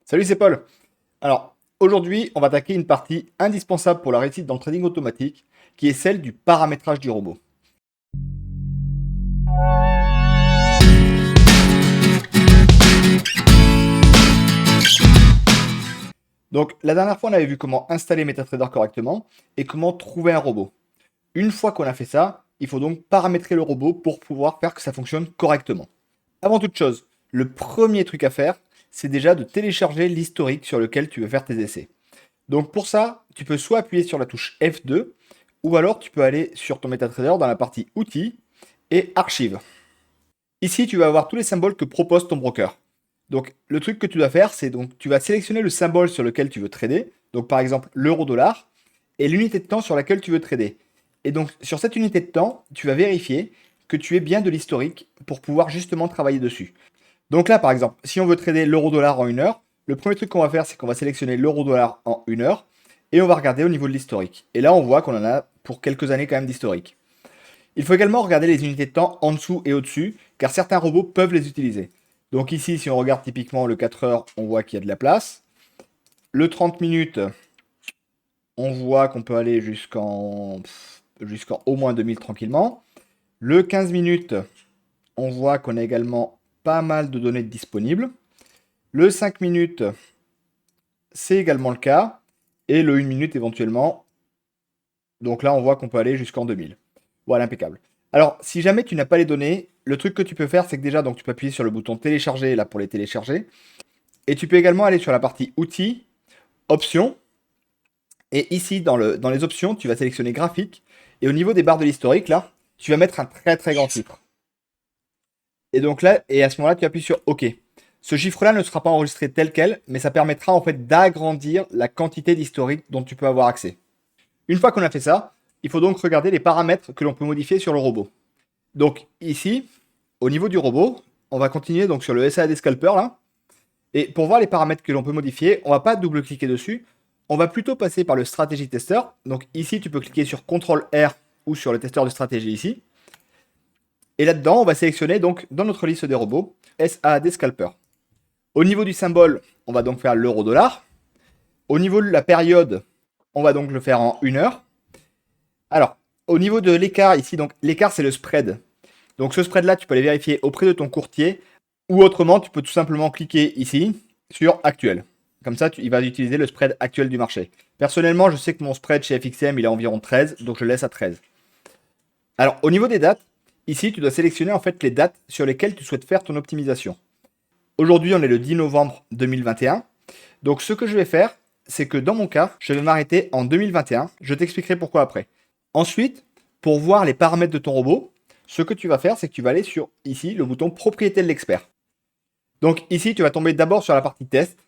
Salut, c'est Paul. Alors, aujourd'hui, on va attaquer une partie indispensable pour la réussite dans le trading automatique, qui est celle du paramétrage du robot. Donc, la dernière fois, on avait vu comment installer MetaTrader correctement et comment trouver un robot. Une fois qu'on a fait ça, il faut donc paramétrer le robot pour pouvoir faire que ça fonctionne correctement. Avant toute chose, le premier truc à faire, c'est déjà de télécharger l'historique sur lequel tu veux faire tes essais. Donc pour ça, tu peux soit appuyer sur la touche F2, ou alors tu peux aller sur ton MetaTrader dans la partie Outils et Archives. Ici, tu vas avoir tous les symboles que propose ton broker. Donc le truc que tu dois faire, c'est donc tu vas sélectionner le symbole sur lequel tu veux trader, donc par exemple l'euro-dollar, et l'unité de temps sur laquelle tu veux trader. Et donc sur cette unité de temps, tu vas vérifier que tu aies bien de l'historique pour pouvoir justement travailler dessus. Donc là, par exemple, si on veut trader l'euro-dollar en 1 heure, le premier truc qu'on va faire, c'est qu'on va sélectionner l'euro-dollar en 1 heure et on va regarder au niveau de l'historique. Et là, on voit qu'on en a pour quelques années quand même d'historique. Il faut également regarder les unités de temps en dessous et au-dessus, car certains robots peuvent les utiliser. Donc ici, si on regarde typiquement le 4 heures, on voit qu'il y a de la place. Le 30 minutes, on voit qu'on peut aller jusqu'en au moins 2000 tranquillement. Le 15 minutes, on voit qu'on a également pas mal de données disponibles. Le 5 minutes, c'est également le cas. Et le 1 minute éventuellement. Donc là, on voit qu'on peut aller jusqu'en 2000. Voilà, impeccable. Alors, si jamais tu n'as pas les données, le truc que tu peux faire, c'est que déjà, donc, tu peux appuyer sur le bouton télécharger là pour les télécharger. Et tu peux également aller sur la partie outils, options. Et ici, dans les options, tu vas sélectionner graphique. Et au niveau des barres de l'historique, là, tu vas mettre un très très grand chiffre. Et donc là, et à ce moment-là, tu appuies sur OK. Ce chiffre-là ne sera pas enregistré tel quel, mais ça permettra en fait d'agrandir la quantité d'historique dont tu peux avoir accès. Une fois qu'on a fait ça, il faut donc regarder les paramètres que l'on peut modifier sur le robot. Donc ici, au niveau du robot, on va continuer donc sur le SAD Scalper là. Et pour voir les paramètres que l'on peut modifier, on va pas double-cliquer dessus. On va plutôt passer par le Strategy Tester. Donc ici, tu peux cliquer sur CTRL R ou sur le testeur de stratégie ici. Et là-dedans, on va sélectionner donc dans notre liste des robots SAD Scalper. Au niveau du symbole, on va donc faire l'euro-dollar. Au niveau de la période, on va donc le faire en 1 heure. Alors, au niveau de l'écart ici, donc l'écart c'est le spread. Donc ce spread-là, tu peux aller vérifier auprès de ton courtier. Ou autrement, tu peux tout simplement cliquer ici sur actuel. Comme ça, il va utiliser le spread actuel du marché. Personnellement, je sais que mon spread chez FXM, il est environ 13, donc je le laisse à 13. Alors, au niveau des dates, ici, tu dois sélectionner en fait les dates sur lesquelles tu souhaites faire ton optimisation. Aujourd'hui, on est le 10 novembre 2021. Donc, ce que je vais faire, c'est que dans mon cas, je vais m'arrêter en 2021. Je t'expliquerai pourquoi après. Ensuite, pour voir les paramètres de ton robot, ce que tu vas faire, c'est que tu vas aller sur ici le bouton propriété de l'expert. Donc ici, tu vas tomber d'abord sur la partie test.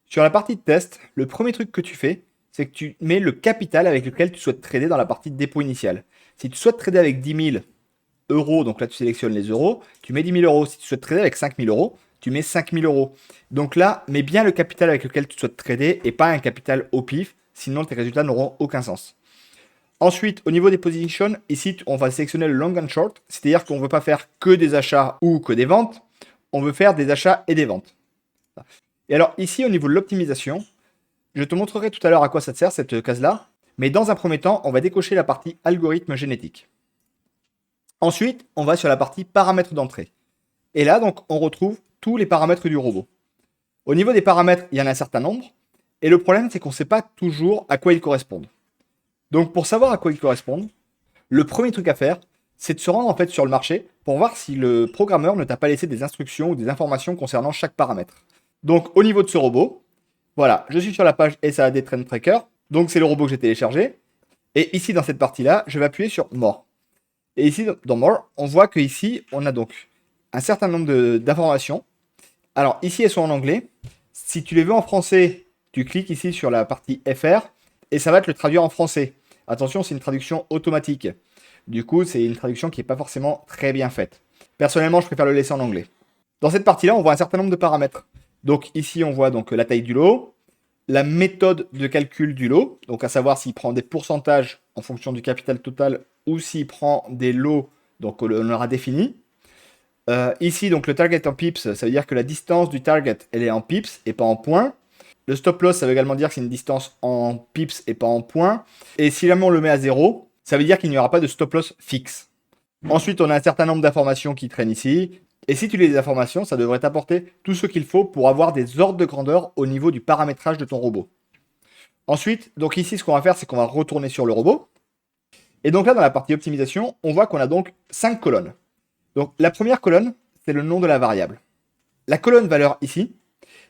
Sur la partie de test, le premier truc que tu fais, c'est que tu mets le capital avec lequel tu souhaites trader dans la partie de dépôt initial. Si tu souhaites trader avec 10 000 euros, donc là tu sélectionnes les euros, tu mets 10 000 euros. Si tu souhaites trader avec 5 000 euros, tu mets 5 000 euros. Donc là, mets bien le capital avec lequel tu souhaites trader et pas un capital au pif, sinon tes résultats n'auront aucun sens. Ensuite, au niveau des positions, ici, on va sélectionner le long and short, c'est-à-dire qu'on ne veut pas faire que des achats ou que des ventes, on veut faire des achats et des ventes. Et alors ici, au niveau de l'optimisation, je te montrerai tout à l'heure à quoi ça te sert cette case-là, mais dans un premier temps, on va décocher la partie algorithme génétique. Ensuite, on va sur la partie paramètres d'entrée. Et là, donc, on retrouve tous les paramètres du robot. Au niveau des paramètres, il y en a un certain nombre, et le problème, c'est qu'on ne sait pas toujours à quoi ils correspondent. Donc, pour savoir à quoi ils correspondent, le premier truc à faire, c'est de se rendre en fait sur le marché pour voir si le programmeur ne t'a pas laissé des instructions ou des informations concernant chaque paramètre. Donc, au niveau de ce robot, voilà, je suis sur la page SAD Trend Tracker. Donc, c'est le robot que j'ai téléchargé. Et ici, dans cette partie-là, je vais appuyer sur More. Et ici, dans More, on voit qu'ici, on a donc un certain nombre d'informations. Alors, ici, elles sont en anglais. Si tu les veux en français, tu cliques ici sur la partie FR et ça va te le traduire en français. Attention, c'est une traduction automatique. Du coup, c'est une traduction qui n'est pas forcément très bien faite. Personnellement, je préfère le laisser en anglais. Dans cette partie-là, on voit un certain nombre de paramètres. Donc ici, on voit donc la taille du lot, la méthode de calcul du lot, donc à savoir s'il prend des pourcentages en fonction du capital total ou s'il prend des lots, donc on l'aura défini. Ici, donc le target en pips, ça veut dire que la distance du target, elle est en pips et pas en points. Le stop loss, ça veut également dire que c'est une distance en pips et pas en points. Et si jamais on le met à 0, ça veut dire qu'il n'y aura pas de stop loss fixe. Ensuite, on a un certain nombre d'informations qui traînent ici. Et si tu lis les informations, ça devrait t'apporter tout ce qu'il faut pour avoir des ordres de grandeur au niveau du paramétrage de ton robot. Ensuite, donc ici, ce qu'on va faire, c'est qu'on va retourner sur le robot. Et donc là, dans la partie optimisation, on voit qu'on a donc 5 colonnes. Donc la première colonne, c'est le nom de la variable. La colonne valeur ici,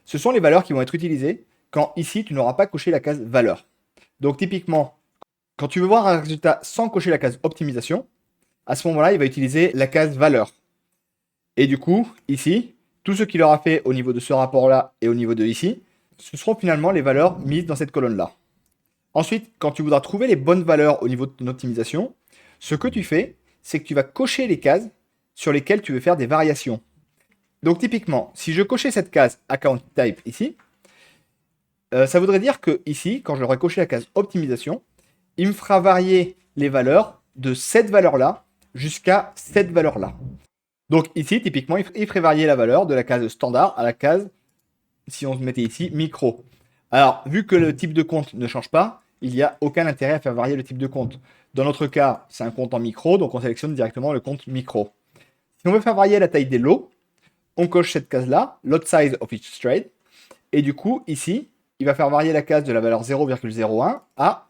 ce sont les valeurs qui vont être utilisées quand ici, tu n'auras pas coché la case valeur. Donc typiquement, quand tu veux voir un résultat sans cocher la case optimisation, à ce moment-là, il va utiliser la case valeur. Et du coup, ici, tout ce qu'il aura fait au niveau de ce rapport-là et au niveau de ici, ce seront finalement les valeurs mises dans cette colonne-là. Ensuite, quand tu voudras trouver les bonnes valeurs au niveau de ton optimisation, ce que tu fais, c'est que tu vas cocher les cases sur lesquelles tu veux faire des variations. Donc typiquement, si je cochais cette case Account Type ici, ça voudrait dire que ici, quand j'aurai coché la case optimisation, il me fera varier les valeurs de cette valeur-là jusqu'à cette valeur-là. Donc ici, typiquement, il ferait varier la valeur de la case standard à la case, si on se mettait ici, micro. Alors, vu que le type de compte ne change pas, il n'y a aucun intérêt à faire varier le type de compte. Dans notre cas, c'est un compte en micro, donc on sélectionne directement le compte micro. Si on veut faire varier la taille des lots, on coche cette case-là, lot size of each trade, et du coup, ici, il va faire varier la case de la valeur 0,01 à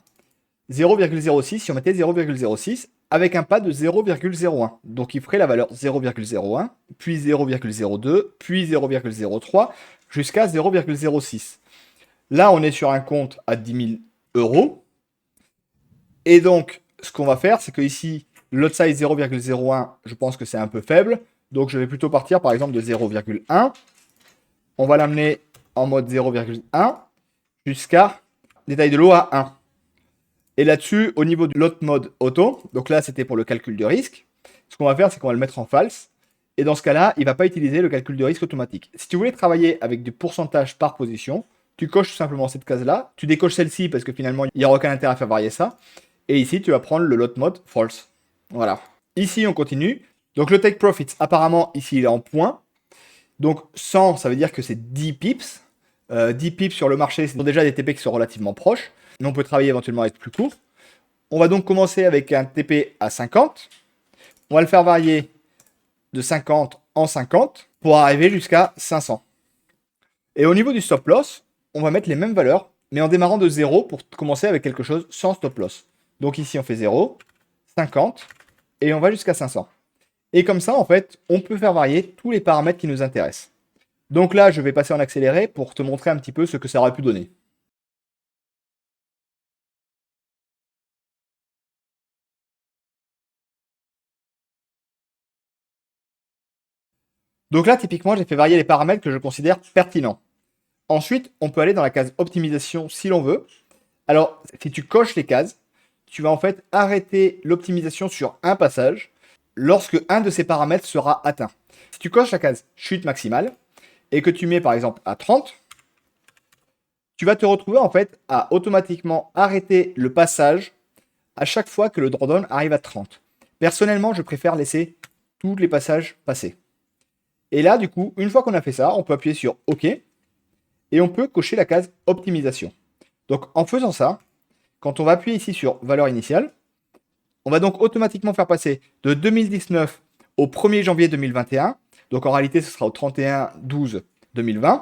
0,06 si on mettait 0,06 avec un pas de 0,01. Donc il ferait la valeur 0,01, puis 0,02, puis 0,03 jusqu'à 0,06. Là, on est sur un compte à 10 000 €. Et donc, ce qu'on va faire, c'est que ici, lot size 0,01, je pense que c'est un peu faible. Donc je vais plutôt partir par exemple de 0,1. On va l'amener en mode 0,1 jusqu'à détail de lot à 1. Et là-dessus, au niveau de l'autre mode auto, donc là c'était pour le calcul de risque, ce qu'on va faire c'est qu'on va le mettre en false. Et dans ce cas-là, il ne va pas utiliser le calcul de risque automatique. Si tu voulais travailler avec du pourcentage par position, tu coches tout simplement cette case-là, tu décoches celle-ci parce que finalement il n'y aura aucun intérêt à faire varier ça. Et ici tu vas prendre le lot mode false. Voilà. Ici on continue. Donc le take profits, apparemment ici il est en points. Donc 100, ça veut dire que c'est 10 pips. 10 pips sur le marché, c'est déjà des TP qui sont relativement proches. Mais on peut travailler éventuellement avec plus court. On va donc commencer avec un TP à 50. On va le faire varier de 50 en 50 pour arriver jusqu'à 500. Et au niveau du stop loss, on va mettre les mêmes valeurs, mais en démarrant de 0 pour commencer avec quelque chose sans stop loss. Donc ici, on fait 0, 50, et on va jusqu'à 500. Et comme ça, en fait, on peut faire varier tous les paramètres qui nous intéressent. Donc là, je vais passer en accéléré pour te montrer un petit peu ce que ça aurait pu donner. Donc là, typiquement, j'ai fait varier les paramètres que je considère pertinents. Ensuite, on peut aller dans la case optimisation si l'on veut. Alors, si tu coches les cases, tu vas en fait arrêter l'optimisation sur un passage lorsque un de ces paramètres sera atteint. Si tu coches la case chute maximale et que tu mets par exemple à 30, tu vas te retrouver en fait à automatiquement arrêter le passage à chaque fois que le drawdown arrive à 30. Personnellement, je préfère laisser tous les passages passer. Et là, du coup, une fois qu'on a fait ça, on peut appuyer sur OK et on peut cocher la case optimisation. Donc en faisant ça, quand on va appuyer ici sur valeur initiale, on va donc automatiquement faire passer de 2019 au 1er janvier 2021. Donc en réalité, ce sera au 31/12/2020.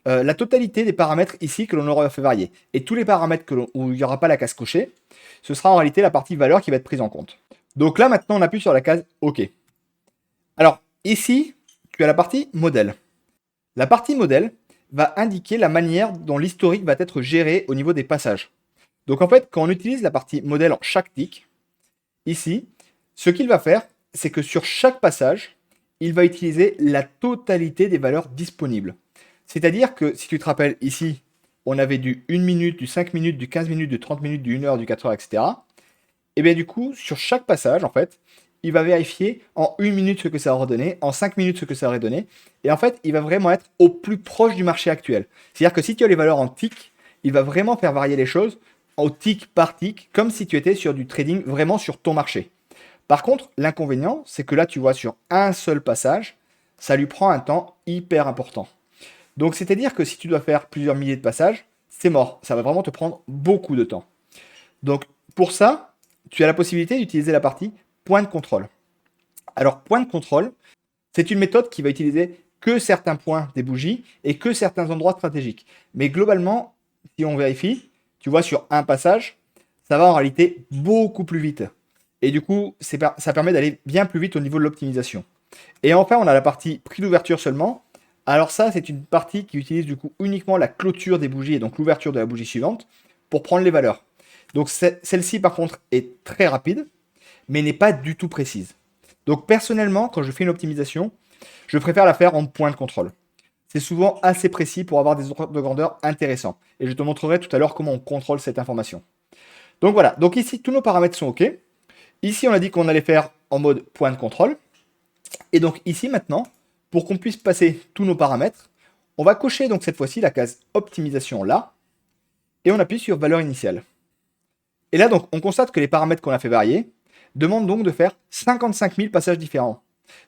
La totalité des paramètres ici que l'on aura fait varier. Et tous les paramètres où il n'y aura pas la case cochée, ce sera en réalité la partie valeur qui va être prise en compte. Donc là, maintenant, on appuie sur la case OK. Alors ici, tu as la partie modèle. La partie modèle va indiquer la manière dont l'historique va être géré au niveau des passages. Donc en fait, quand on utilise la partie modèle en chaque tick, ici, ce qu'il va faire, c'est que sur chaque passage, il va utiliser la totalité des valeurs disponibles. C'est-à-dire que si tu te rappelles ici, on avait du 1 minute, du 5 minutes, du 15 minutes, du 30 minutes, du 1 heure, du 4 heures, etc. Et bien du coup, sur chaque passage, en fait, il va vérifier en 1 minute ce que ça aurait donné, en 5 minutes ce que ça aurait donné. Et en fait, il va vraiment être au plus proche du marché actuel. C'est-à-dire que si tu as les valeurs en tick, il va vraiment faire varier les choses au tick par tick, comme si tu étais sur du trading vraiment sur ton marché. Par contre, l'inconvénient, c'est que là, tu vois sur un seul passage, ça lui prend un temps hyper important. Donc c'est-à-dire que si tu dois faire plusieurs milliers de passages, c'est mort. Ça va vraiment te prendre beaucoup de temps. Donc pour ça, tu as la possibilité d'utiliser la partie point de contrôle. Alors point de contrôle, c'est une méthode qui va utiliser que certains points des bougies et que certains endroits stratégiques. Mais globalement, si on vérifie, tu vois sur un passage, ça va en réalité beaucoup plus vite. Et du coup, ça permet d'aller bien plus vite au niveau de l'optimisation. Et enfin, on a la partie prix d'ouverture seulement. Alors ça, c'est une partie qui utilise du coup uniquement la clôture des bougies et donc l'ouverture de la bougie suivante pour prendre les valeurs. Donc celle-ci, par contre, est très rapide, mais n'est pas du tout précise. Donc personnellement, quand je fais une optimisation, je préfère la faire en point de contrôle. C'est souvent assez précis pour avoir des ordres de grandeur intéressants. Et je te montrerai tout à l'heure comment on contrôle cette information. Donc voilà, donc ici, tous nos paramètres sont OK. Ici, on a dit qu'on allait faire en mode point de contrôle. Et donc ici, maintenant, pour qu'on puisse passer tous nos paramètres, on va cocher donc cette fois-ci la case optimisation là. Et on appuie sur valeur initiale. Et là, donc, on constate que les paramètres qu'on a fait varier demandent donc de faire 55 000 passages différents.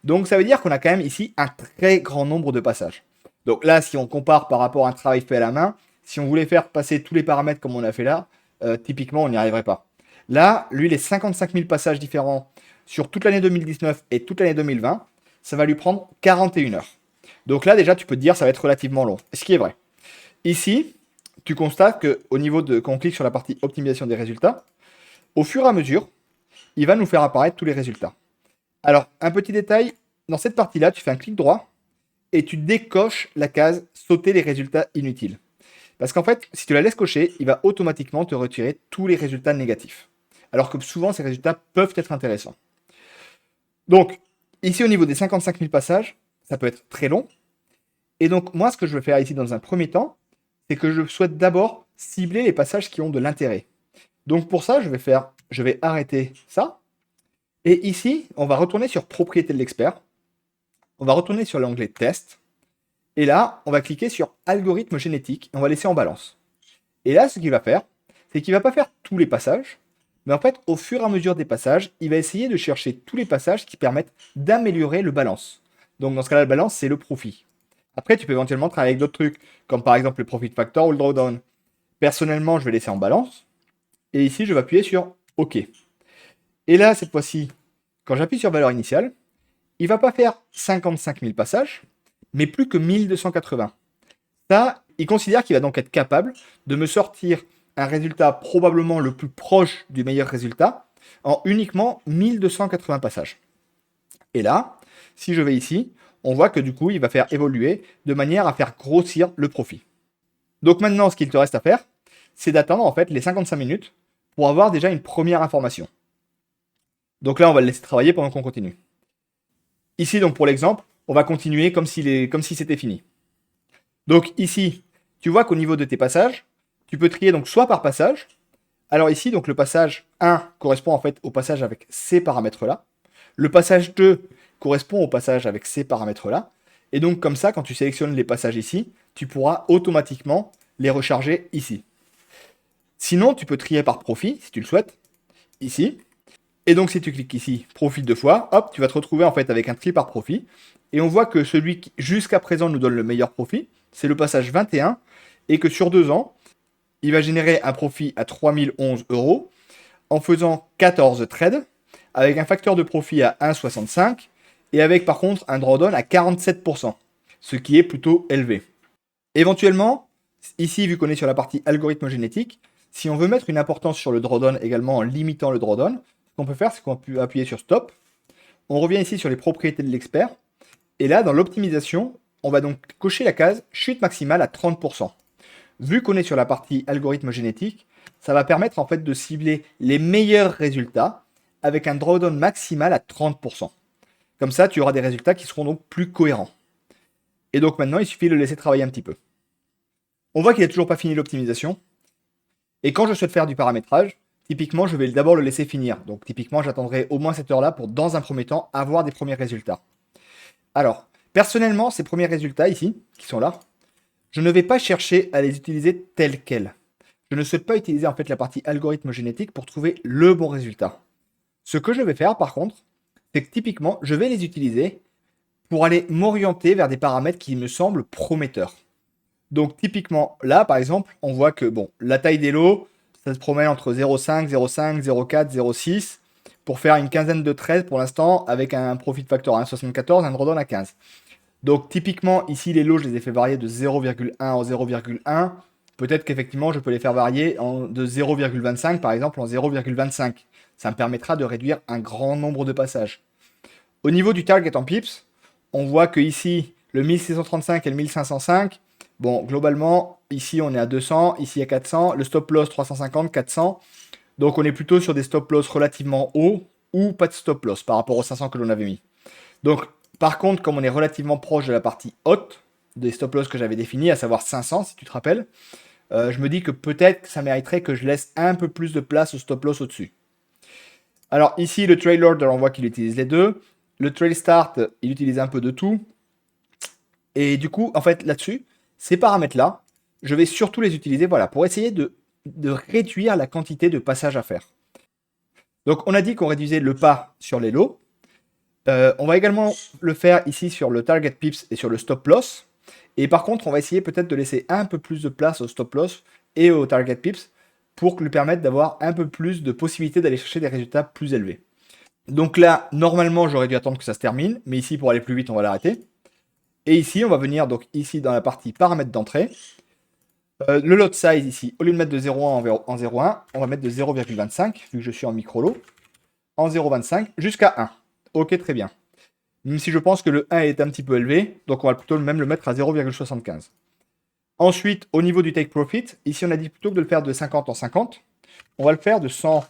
Donc ça veut dire qu'on a quand même ici un très grand nombre de passages. Donc là, si on compare par rapport à un travail fait à la main, si on voulait faire passer tous les paramètres comme on a fait là, typiquement, on n'y arriverait pas. Là, lui, les 55 000 passages différents sur toute l'année 2019 et toute l'année 2020, ça va lui prendre 41 heures. Donc là, déjà, tu peux te dire ça va être relativement long. Ce qui est vrai. Ici, tu constates qu'au niveau de, quand on clique sur la partie optimisation des résultats, au fur et à mesure, il va nous faire apparaître tous les résultats. Alors, un petit détail, dans cette partie-là, tu fais un clic droit et tu décoches la case sauter les résultats inutiles. Parce qu'en fait, si tu la laisses cocher, il va automatiquement te retirer tous les résultats négatifs. Alors que souvent, ces résultats peuvent être intéressants. Donc, ici, au niveau des 55 000 passages, ça peut être très long. Et donc, moi, ce que je vais faire ici dans un premier temps, c'est que je souhaite d'abord cibler les passages qui ont de l'intérêt. Donc, pour ça, je vais arrêter ça. Et ici, on va retourner sur propriété de l'expert. On va retourner sur l'onglet test. Et là, on va cliquer sur algorithme génétique et on va laisser en balance. Et là, ce qu'il va faire, c'est qu'il ne va pas faire tous les passages, mais en fait, au fur et à mesure des passages, il va essayer de chercher tous les passages qui permettent d'améliorer le balance. Donc dans ce cas-là, le balance, c'est le profit. Après, tu peux éventuellement travailler avec d'autres trucs, comme par exemple le profit factor ou le drawdown. Personnellement, je vais laisser en balance. Et ici, je vais appuyer sur OK. Et là, cette fois-ci, quand j'appuie sur valeur initiale, il ne va pas faire 55 000 passages, mais plus que 1280. Ça, il considère qu'il va donc être capable de me sortir un résultat probablement le plus proche du meilleur résultat en uniquement 1280 passages. Et là, si je vais ici, on voit que du coup, il va faire évoluer de manière à faire grossir le profit. Donc maintenant, ce qu'il te reste à faire, c'est d'attendre en fait les 55 minutes pour avoir déjà une première information. Donc là, on va le laisser travailler pendant qu'on continue. Ici, donc pour l'exemple, on va continuer comme si c'était fini. Donc ici, tu vois qu'au niveau de tes passages, tu peux trier donc soit par passage. Alors ici, donc le passage 1 correspond en fait au passage avec ces paramètres-là. Le passage 2 correspond au passage avec ces paramètres-là. Et donc comme ça, quand tu sélectionnes les passages ici, tu pourras automatiquement les recharger ici. Sinon, tu peux trier par profit, si tu le souhaites, ici. Et donc si tu cliques ici, profit 2 fois, hop, tu vas te retrouver en fait avec un tri par profit. Et on voit que celui qui jusqu'à présent nous donne le meilleur profit, c'est le passage 21, et que sur 2 ans, il va générer un profit à 3011 euros en faisant 14 trades, avec un facteur de profit à 1,65 et avec par contre un drawdown à 47%, ce qui est plutôt élevé. Éventuellement, ici, vu qu'on est sur la partie algorithme génétique, si on veut mettre une importance sur le drawdown également en limitant le drawdown, ce qu'on peut faire, c'est qu'on peut appuyer sur stop. On revient ici sur les propriétés de l'expert. Et là, dans l'optimisation, on va donc cocher la case chute maximale à 30%. Vu qu'on est sur la partie algorithme génétique, ça va permettre en fait de cibler les meilleurs résultats avec un drawdown maximal à 30%. Comme ça, tu auras des résultats qui seront donc plus cohérents. Et donc maintenant, il suffit de le laisser travailler un petit peu. On voit qu'il n'a toujours pas fini l'optimisation. Et quand je souhaite faire du paramétrage, typiquement, je vais d'abord le laisser finir. Donc typiquement, j'attendrai au moins cette heure-là pour, dans un premier temps, avoir des premiers résultats. Alors, personnellement, ces premiers résultats ici, qui sont là, je ne vais pas chercher à les utiliser tels quels. Je ne souhaite pas utiliser en fait la partie algorithme génétique pour trouver le bon résultat. Ce que je vais faire par contre, c'est que typiquement, je vais les utiliser pour aller m'orienter vers des paramètres qui me semblent prometteurs. Donc typiquement là, par exemple, on voit que bon, la taille des lots, ça se promène entre 0,5, 0,5, 0,4, 0,6 pour faire une quinzaine de trades pour l'instant avec un profit factor à 1,74, un drawdown à 15. Donc typiquement ici les lots, je les ai fait varier de 0,1 en 0,1. Peut-être qu'effectivement je peux les faire varier de 0,25 par exemple en 0,25. Ça me permettra de réduire un grand nombre de passages. Au niveau du target en pips, on voit que ici le 1635 et le 1505, bon globalement ici on est à 200, ici à 400, le stop loss 350, 400. Donc on est plutôt sur des stop loss relativement hauts ou pas de stop loss par rapport aux 500 que l'on avait mis. Donc par contre, comme on est relativement proche de la partie haute des stop loss que j'avais définis, à savoir 500 si tu te rappelles, je me dis que peut-être que ça mériterait que je laisse un peu plus de place au stop loss au-dessus. Alors ici, le trail order, on voit qu'il utilise les deux. Le trail start, il utilise un peu de tout. Et du coup, en fait, là-dessus, ces paramètres-là, je vais surtout les utiliser voilà, pour essayer de réduire la quantité de passages à faire. Donc on a dit qu'on réduisait le pas sur les lots. On va également le faire ici sur le target pips et sur le stop loss. Et par contre, on va essayer peut-être de laisser un peu plus de place au stop loss et au target pips pour lui permettre d'avoir un peu plus de possibilités d'aller chercher des résultats plus élevés. Donc là, normalement, j'aurais dû attendre que ça se termine, mais ici, pour aller plus vite, on va l'arrêter. Et ici, on va venir donc ici dans la partie paramètres d'entrée. Le lot size ici, au lieu de mettre de 0,1 en 0,1, on va mettre de 0,25, vu que je suis en micro lot, en 0,25 jusqu'à 1. Ok, très bien. Même si je pense que le 1 est un petit peu élevé, donc on va plutôt même le mettre à 0,75. Ensuite, au niveau du take profit, ici on a dit plutôt que de le faire de 50 en 50, on va le faire de 100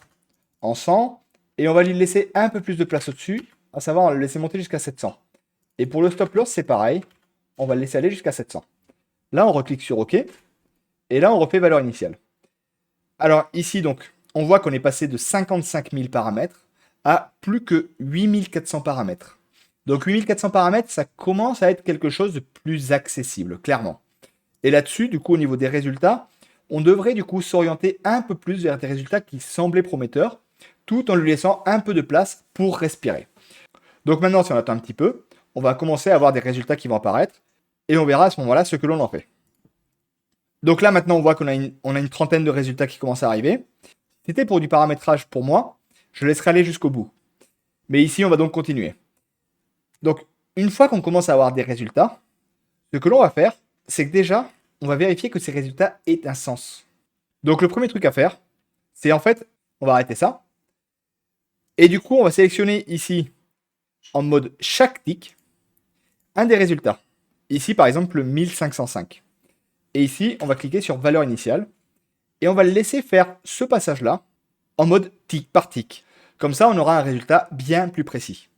en 100, et on va lui laisser un peu plus de place au-dessus, à savoir on va le laisser monter jusqu'à 700. Et pour le stop loss, c'est pareil, on va le laisser aller jusqu'à 700. Là, on reclique sur OK, et là, on refait valeur initiale. Alors ici, donc, on voit qu'on est passé de 55 000 paramètres à plus que 8400 paramètres. Donc 8400 paramètres, ça commence à être quelque chose de plus accessible, clairement. Et là-dessus, du coup, au niveau des résultats, on devrait du coup s'orienter un peu plus vers des résultats qui semblaient prometteurs, tout en lui laissant un peu de place pour respirer. Donc maintenant, si on attend un petit peu, on va commencer à avoir des résultats qui vont apparaître, et on verra à ce moment-là ce que l'on en fait. Donc là, maintenant, on voit qu'on a une trentaine de résultats qui commencent à arriver. C'était pour du paramétrage pour moi, je laisserai aller jusqu'au bout. Mais ici, on va donc continuer. Donc, une fois qu'on commence à avoir des résultats, ce que l'on va faire, c'est que déjà, on va vérifier que ces résultats aient un sens. Donc, le premier truc à faire, c'est en fait, on va arrêter ça. Et du coup, on va sélectionner ici, en mode chaque tick, un des résultats. Ici, par exemple, le 1505. Et ici, on va cliquer sur valeur initiale. Et on va le laisser faire ce passage-là en mode tick par tick. Comme ça, on aura un résultat bien plus précis.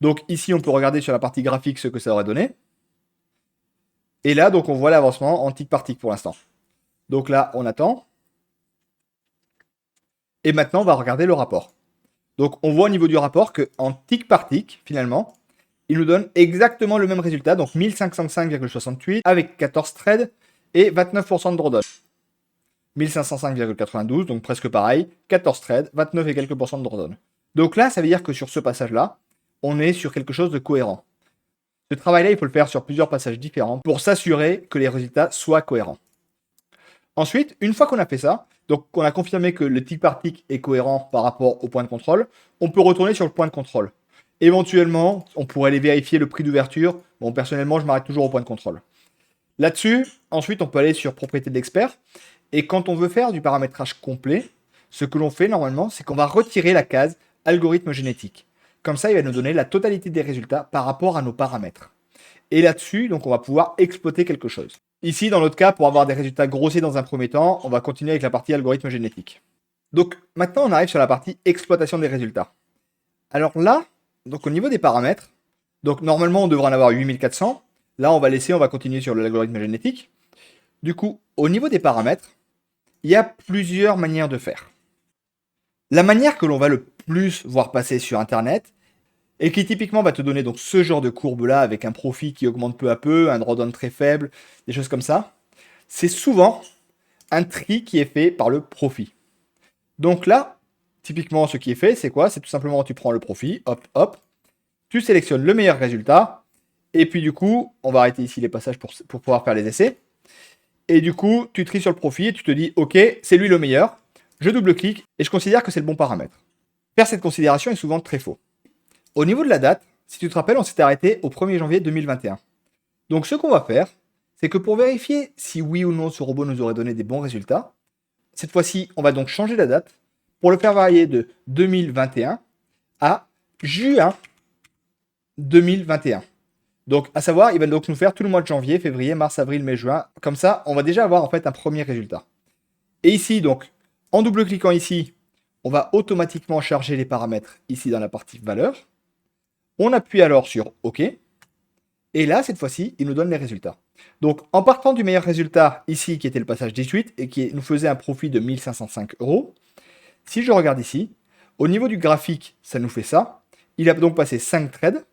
Donc ici, on peut regarder sur la partie graphique ce que ça aurait donné. Et là, donc on voit l'avancement en tick par tick pour l'instant. Donc là, on attend. Et maintenant, on va regarder le rapport. Donc on voit au niveau du rapport qu'en tick par tick, finalement, il nous donne exactement le même résultat. Donc 1505,68 avec 14 trades et 29% de drawdown. 1505,92, donc presque pareil. 14 trades, 29 et quelques pourcents de drawdown. Donc là, ça veut dire que sur ce passage-là, on est sur quelque chose de cohérent. Ce travail-là, il faut le faire sur plusieurs passages différents pour s'assurer que les résultats soient cohérents. Ensuite, une fois qu'on a fait ça, donc qu'on a confirmé que le tick par tick est cohérent par rapport au point de contrôle, on peut retourner sur le point de contrôle. Éventuellement, on pourrait aller vérifier le prix d'ouverture. Bon, personnellement, je m'arrête toujours au point de contrôle. Là-dessus, ensuite, on peut aller sur propriété de l'expert. Et quand on veut faire du paramétrage complet, ce que l'on fait normalement, c'est qu'on va retirer la case algorithme génétique. Comme ça, il va nous donner la totalité des résultats par rapport à nos paramètres. Et là-dessus, donc, on va pouvoir exploiter quelque chose. Ici, dans notre cas, pour avoir des résultats grossiers dans un premier temps, on va continuer avec la partie algorithme génétique. Donc, maintenant, on arrive sur la partie exploitation des résultats. Alors là, donc au niveau des paramètres, donc normalement, on devrait en avoir 8400. Là, on va continuer sur l'algorithme génétique. Du coup, au niveau des paramètres, il y a plusieurs manières de faire. La manière que l'on va le plus voir passer sur Internet, et qui typiquement va te donner donc ce genre de courbe-là, avec un profit qui augmente peu à peu, un drawdown très faible, des choses comme ça, c'est souvent un tri qui est fait par le profit. Donc là, typiquement, ce qui est fait, c'est quoi? C'est tout simplement, tu prends le profit, hop, hop, tu sélectionnes le meilleur résultat, et puis du coup, on va arrêter ici les passages pour pouvoir faire les essais. Et du coup, tu tries sur le profit et tu te dis, ok, c'est lui le meilleur. Je double-clique et je considère que c'est le bon paramètre. Faire cette considération est souvent très faux. Au niveau de la date, si tu te rappelles, on s'était arrêté au 1er janvier 2021. Donc ce qu'on va faire, c'est que pour vérifier si oui ou non ce robot nous aurait donné des bons résultats, cette fois-ci, on va donc changer la date pour le faire varier de 2021 à juin 2021. Donc, à savoir, il va donc nous faire tout le mois de janvier, février, mars, avril, mai, juin. Comme ça, on va déjà avoir en fait un premier résultat. Et ici, donc, en double-cliquant ici, on va automatiquement charger les paramètres ici dans la partie valeur. On appuie alors sur OK. Et là, cette fois-ci, il nous donne les résultats. Donc, en partant du meilleur résultat ici, qui était le passage 18, et qui nous faisait un profit de 1505 €, si je regarde ici, au niveau du graphique, ça nous fait ça. Il a donc passé 5 trades.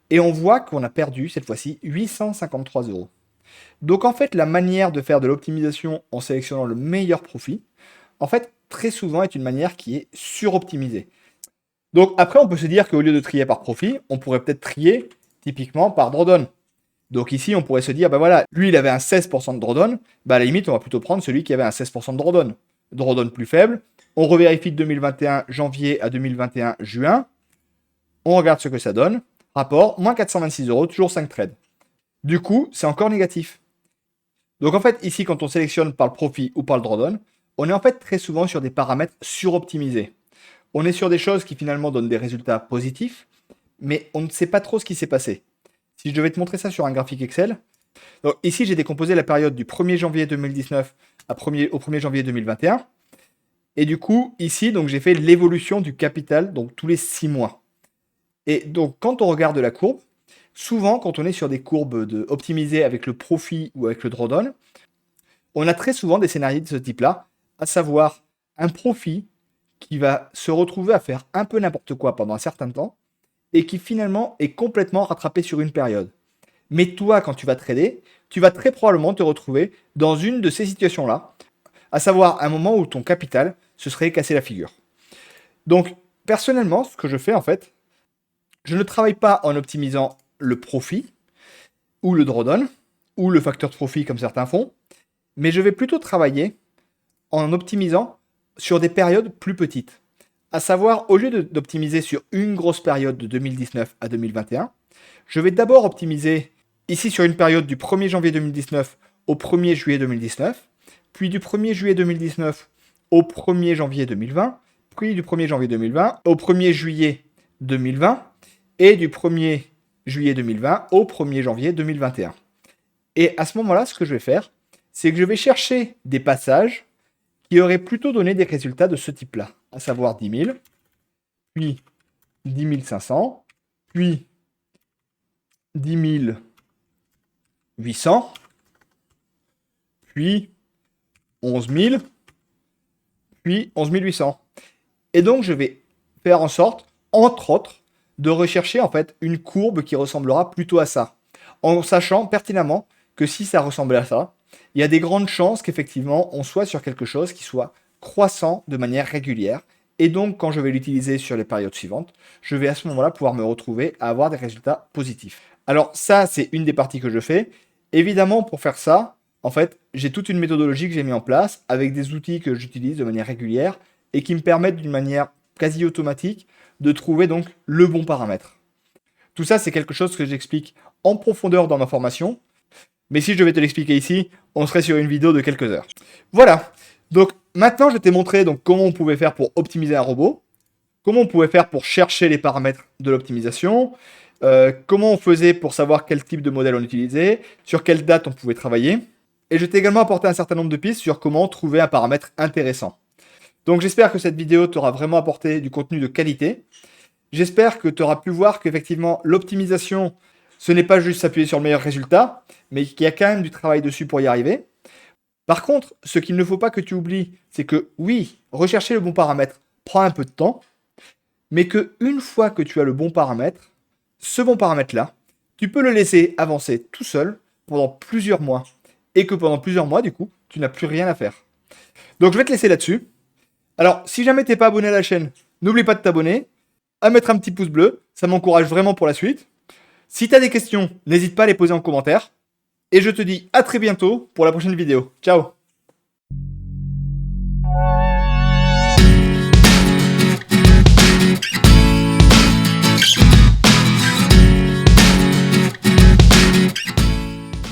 Et on voit qu'on a perdu, cette fois-ci, 853 €. Donc en fait, la manière de faire de l'optimisation en sélectionnant le meilleur profit, en fait, très souvent est une manière qui est suroptimisée. Donc après, on peut se dire qu'au lieu de trier par profit, on pourrait peut-être trier typiquement par drawdown. Donc ici, on pourrait se dire, bah voilà, lui, il avait un 16% de drawdown, bah à la limite, on va plutôt prendre celui qui avait un 16% de drawdown. Drawdown plus faible, on revérifie de 2021 janvier à 2021 juin, on regarde ce que ça donne. Rapport, moins 426 €, toujours 5 trades. Du coup, c'est encore négatif. Donc en fait, ici, quand on sélectionne par le profit ou par le drawdown, on est en fait très souvent sur des paramètres suroptimisés. On est sur des choses qui finalement donnent des résultats positifs, mais on ne sait pas trop ce qui s'est passé. Si je devais te montrer ça sur un graphique Excel, donc ici j'ai décomposé la période du 1er janvier 2019 au 1er janvier 2021. Et du coup, ici, donc j'ai fait l'évolution du capital, donc tous les 6 mois. Et donc, quand on regarde la courbe, souvent, quand on est sur des courbes optimisées avec le profit ou avec le drawdown, on a très souvent des scénarios de ce type-là, à savoir un profit qui va se retrouver à faire un peu n'importe quoi pendant un certain temps et qui finalement est complètement rattrapé sur une période. Mais toi, quand tu vas trader, tu vas très probablement te retrouver dans une de ces situations-là, à savoir un moment où ton capital se serait cassé la figure. Donc, personnellement, ce que je fais en fait, je ne travaille pas en optimisant le profit, ou le drawdown, ou le facteur de profit comme certains font, mais je vais plutôt travailler en optimisant sur des périodes plus petites. À savoir, au lieu d'optimiser sur une grosse période de 2019 à 2021, je vais d'abord optimiser ici sur une période du 1er janvier 2019 au 1er juillet 2019, puis du 1er juillet 2019 au 1er janvier 2020, puis du 1er janvier 2020 au 1er juillet 2020, et du 1er juillet 2020 au 1er janvier 2021. Et à ce moment-là, ce que je vais faire, c'est que je vais chercher des passages qui auraient plutôt donné des résultats de ce type-là, à savoir 10 000, puis 10 500, puis 10 800, puis 11 000, puis 11 800. Et donc, je vais faire en sorte, entre autres, de rechercher en fait une courbe qui ressemblera plutôt à ça, en sachant pertinemment que si ça ressemble à ça, il y a des grandes chances qu'effectivement on soit sur quelque chose qui soit croissant de manière régulière, et donc quand je vais l'utiliser sur les périodes suivantes, je vais à ce moment-là pouvoir me retrouver à avoir des résultats positifs. Alors ça, c'est une des parties que je fais. Évidemment, pour faire ça, en fait, j'ai toute une méthodologie que j'ai mis en place avec des outils que j'utilise de manière régulière et qui me permettent d'une manière quasi automatique de trouver donc le bon paramètre. Tout ça, c'est quelque chose que j'explique en profondeur dans ma formation. Mais si je devais te l'expliquer ici, on serait sur une vidéo de quelques heures. Voilà. Donc maintenant, je t'ai montré donc comment on pouvait faire pour optimiser un robot, comment on pouvait faire pour chercher les paramètres de l'optimisation, comment on faisait pour savoir quel type de modèle on utilisait, sur quelle date on pouvait travailler. Et je t'ai également apporté un certain nombre de pistes sur comment trouver un paramètre intéressant. Donc j'espère que cette vidéo t'aura vraiment apporté du contenu de qualité. J'espère que tu auras pu voir qu'effectivement l'optimisation, ce n'est pas juste s'appuyer sur le meilleur résultat, mais qu'il y a quand même du travail dessus pour y arriver. Par contre, ce qu'il ne faut pas que tu oublies, c'est que oui, rechercher le bon paramètre prend un peu de temps, mais qu'une fois que tu as le bon paramètre, ce bon paramètre-là, tu peux le laisser avancer tout seul pendant plusieurs mois. Et que pendant plusieurs mois, du coup, tu n'as plus rien à faire. Donc je vais te laisser là-dessus. Alors, si jamais tu n'es pas abonné à la chaîne, n'oublie pas de t'abonner, à mettre un petit pouce bleu, ça m'encourage vraiment pour la suite. Si tu as des questions, n'hésite pas à les poser en commentaire. Et je te dis à très bientôt pour la prochaine vidéo. Ciao!